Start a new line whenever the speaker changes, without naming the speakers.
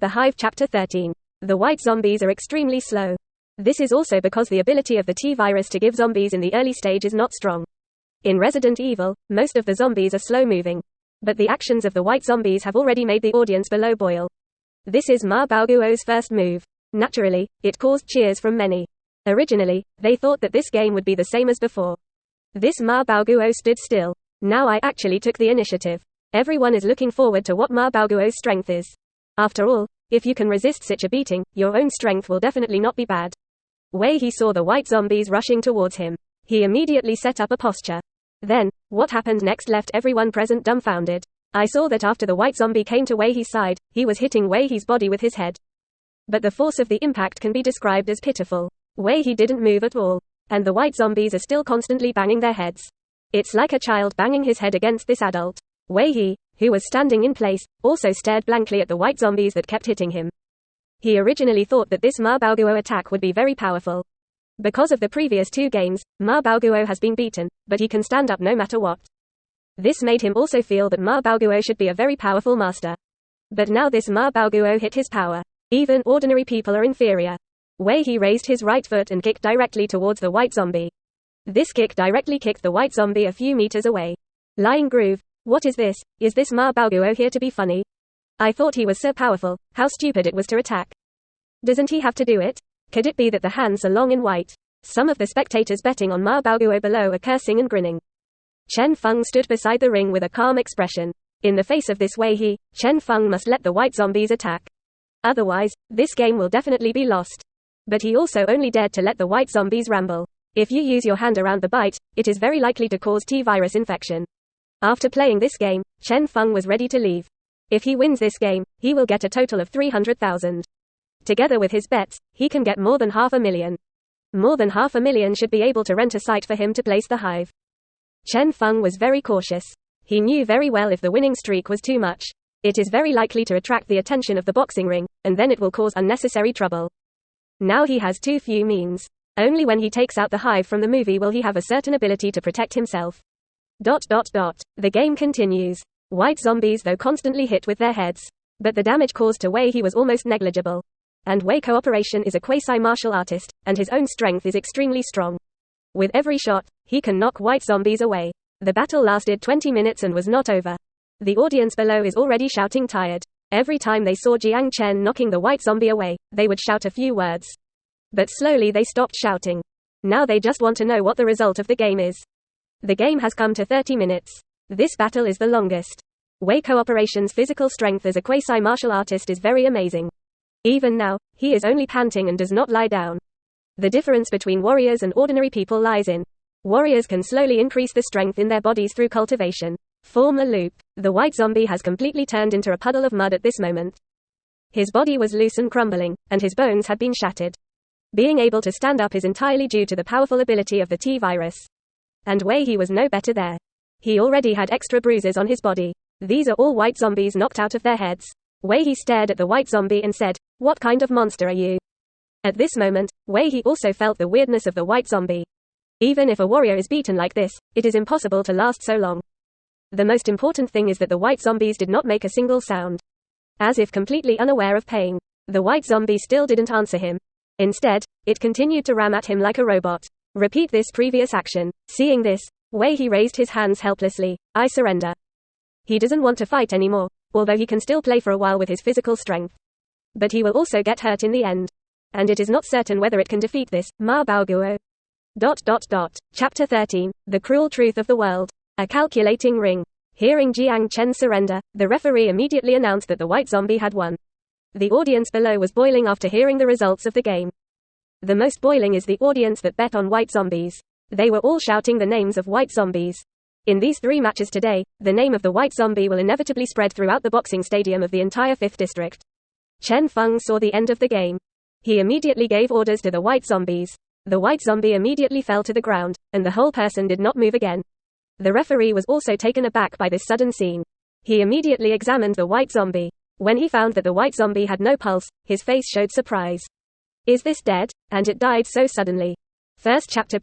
The Hive Chapter 13. The white zombies are extremely slow. This is also because the ability of the T-virus to give zombies in the early stage is not strong. In Resident Evil, most of the zombies are slow-moving. But the actions of the white zombies have already made the audience below boil. This is Ma Baoguo's first move. Naturally, it caused cheers from many. Originally, they thought that this game would be the same as before. This Ma Baoguo stood still. Now I actually took the initiative. Everyone is looking forward to what Ma Baoguo's strength is. After all, if you can resist such a beating, your own strength will definitely not be bad. Wei He saw the white zombies rushing towards him. He immediately set up a posture. Then, what happened next left everyone present dumbfounded. I saw that after the white zombie came to Wei He's side, he was hitting Wei He's body with his head. But the force of the impact can be described as pitiful. Wei He didn't move at all. And the white zombies are still constantly banging their heads. It's like a child banging his head against this adult. Wei He, who was standing in place, also stared blankly at the white zombies that kept hitting him. He originally thought that this Ma Baoguo attack would be very powerful. Because of the previous 2 games, Ma Baoguo has been beaten, but he can stand up no matter what. This made him also feel that Ma Baoguo should be a very powerful master. But now this Ma Baoguo hit his power. Even ordinary people are inferior. Wei He raised his right foot and kicked directly towards the white zombie. This kick directly kicked the white zombie a few meters away. Lying groove. What is this? Is this Ma Baoguo here to be funny? I thought he was so powerful, how stupid it was to attack. Doesn't he have to do it? Could it be that the hands are long and white? Some of the spectators betting on Ma Baoguo below are cursing and grinning. Chen Feng stood beside the ring with a calm expression. In the face of this Wei He, Chen Feng must let the white zombies attack. Otherwise, this game will definitely be lost. But he also only dared to let the white zombies ramble. If you use your hand around the bite, it is very likely to cause T-virus infection. After playing this game, Chen Feng was ready to leave. If he wins this game, he will get a total of 300,000. Together with his bets, he can get more than 500,000. More than 500,000 should be able to rent a site for him to place the hive. Chen Feng was very cautious. He knew very well if the winning streak was too much, it is very likely to attract the attention of the boxing ring, and then it will cause unnecessary trouble. Now he has too few means. Only when he takes out the hive from the movie will he have a certain ability to protect himself. The game continues. White zombies though constantly hit with their heads. But the damage caused to Wei He was almost negligible. And Wei Cooperation is a quasi-martial artist, and his own strength is extremely strong. With every shot, he can knock white zombies away. The battle lasted 20 minutes and was not over. The audience below is already shouting tired. Every time they saw Jiang Chen knocking the white zombie away, they would shout a few words. But slowly they stopped shouting. Now they just want to know what the result of the game is. The game has come to 30 minutes. This battle is the longest. Wei Cooperation's physical strength as a quasi-martial artist is very amazing. Even now, he is only panting and does not lie down. The difference between warriors and ordinary people lies in. Warriors can slowly increase the strength in their bodies through cultivation. Form a loop. The white zombie has completely turned into a puddle of mud at this moment. His body was loose and crumbling, and his bones had been shattered. Being able to stand up is entirely due to the powerful ability of the T-virus. And Wei He was no better there. He already had extra bruises on his body. These are all white zombies knocked out of their heads. Wei He stared at the white zombie and said, "What kind of monster are you?" At this moment, Wei He also felt the weirdness of the white zombie. Even if a warrior is beaten like this, it is impossible to last so long. The most important thing is that the white zombies did not make a single sound. As if completely unaware of pain. The white zombie still didn't answer him. Instead, it continued to ram at him like a robot. Repeat this previous action. Seeing this, Wei He raised his hands helplessly. I surrender. He doesn't want to fight anymore, although he can still play for a while with his physical strength. But he will also get hurt in the end. And it is not certain whether it can defeat this, Ma Baoguo. Chapter 13, The Cruel Truth of the World. A calculating ring. Hearing Jiang Chen surrender, the referee immediately announced that the white zombie had won. The audience below was boiling after hearing the results of the game. The most boiling is the audience that bet on white zombies. They were all shouting the names of white zombies. In these 3 matches today, the name of the white zombie will inevitably spread throughout the boxing stadium of the entire 5th district. Chen Feng saw the end of the game. He immediately gave orders to the white zombies. The white zombie immediately fell to the ground, and the whole person did not move again. The referee was also taken aback by this sudden scene. He immediately examined the white zombie. When he found that the white zombie had no pulse, his face showed surprise. Is this dead? And it died so suddenly. First chapter